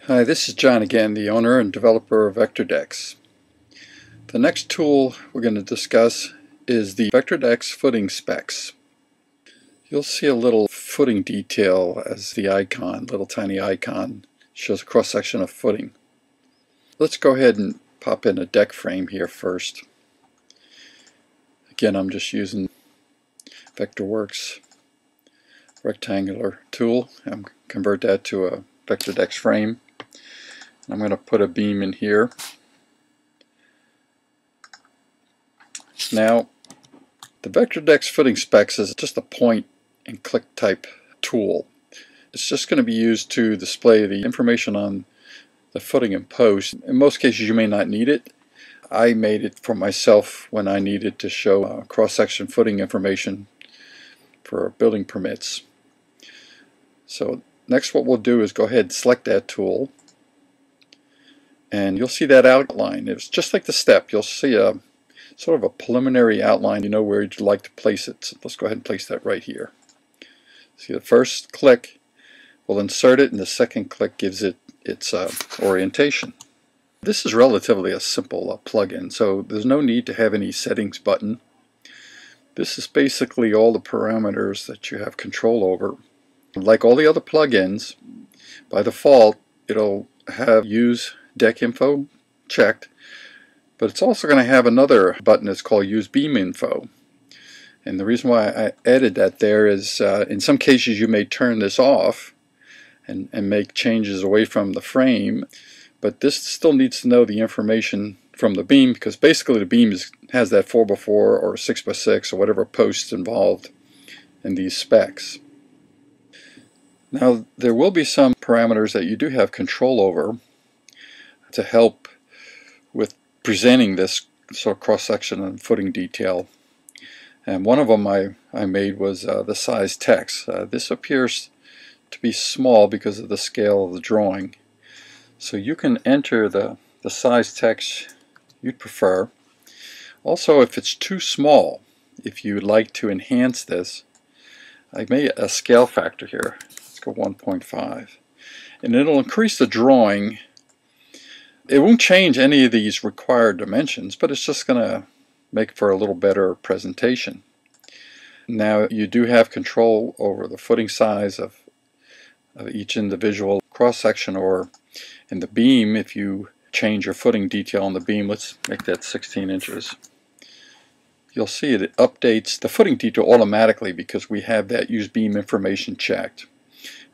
Hi, this is John again, the owner and developer of VectorDecks. The next tool we're going to discuss is the VectorDecks footing specs. You'll see a little footing detail as the icon, little tiny icon, shows a cross-section of footing. Let's go ahead and pop in a deck frame here first. Again, I'm just using VectorWorks rectangular tool. I'm convert that to a VectorDecks frame. I'm going to put a beam in here. Now, the VectorDecks footing specs is just a point and click type tool. It's just going to be used to display the information on the footing and post. In most cases you may not need it. I made it for myself when I needed to show cross-section footing information for building permits. So next what we'll do is go ahead and select that tool. And you'll see that outline. It's just like the step. You'll see a sort of a preliminary outline. You know where you'd like to place it. So let's go ahead and place that right here. See, the first click will insert it, and the second click gives it its orientation. This is relatively a simple plugin, so there's no need to have any settings button. This is basically all the parameters that you have control over. Like all the other plugins, by default, it'll have use deck info checked, but it's also going to have another button that's called use beam info. And the reason why I added that there is in some cases you may turn this off and make changes away from the frame, but this still needs to know the information from the beam, because basically the beam has that 4x4 or 6x6 or whatever posts involved in these specs. Now there will be some parameters that you do have control over to help with presenting this sort of cross-section and footing detail. And one of them I made was the size text. This appears to be small because of the scale of the drawing. So you can enter the size text you'd prefer. Also, if it's too small, if you'd like to enhance this, I made a scale factor here. Let's go 1.5. And it'll increase the drawing. It won't change any of these required dimensions, but it's just going to make for a little better presentation. Now you do have control over the footing size of each individual cross-section, or in the beam, if you change your footing detail on the beam, let's make that 16 inches. You'll see it updates the footing detail automatically because we have that use beam information checked.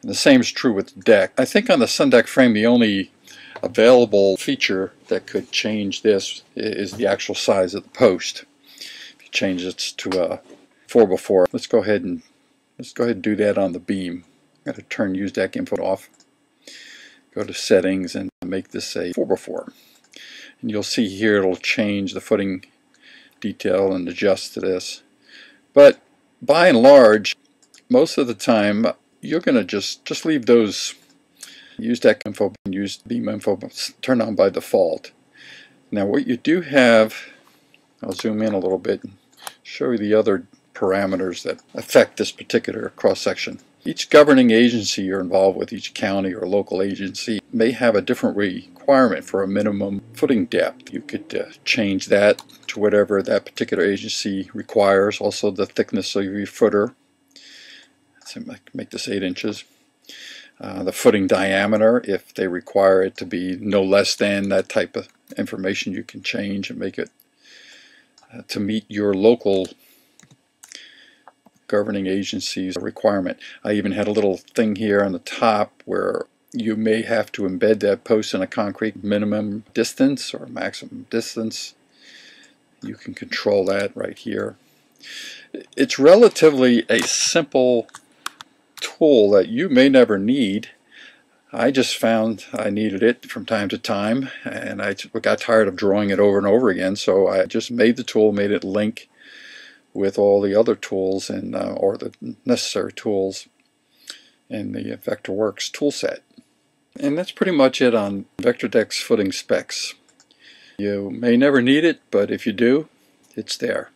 And the same is true with the deck. I think on the sun deck frame the only available feature that could change this is the actual size of the post. If you change it to a 4x4, let's go ahead and do that on the beam. I'm going to turn use deck info off. Go to settings and make this a 4x4. And you'll see here it'll change the footing detail and adjust to this. But by and large, most of the time you're going to just leave those use deck info and use beam info turned on by default. Now what you do have, I'll zoom in a little bit and show you the other parameters that affect this particular cross-section. Each governing agency you're involved with, each county or local agency, may have a different requirement for a minimum footing depth. You could change that to whatever that particular agency requires. Also the thickness of your footer. So make this 8 inches. The footing diameter, if they require it to be no less than that type of information, you can change and make it to meet your local governing agency's requirement. I even had a little thing here on the top where you may have to embed that post in a concrete minimum distance or maximum distance. You can control that right here. It's relatively a simple tool that you may never need. I just found I needed it from time to time, and I got tired of drawing it over and over again, so I just made the tool, made it link with all the other tools and or the necessary tools in the VectorWorks toolset. And that's pretty much it on VectorDecks footing specs. You may never need it, but if you do, it's there.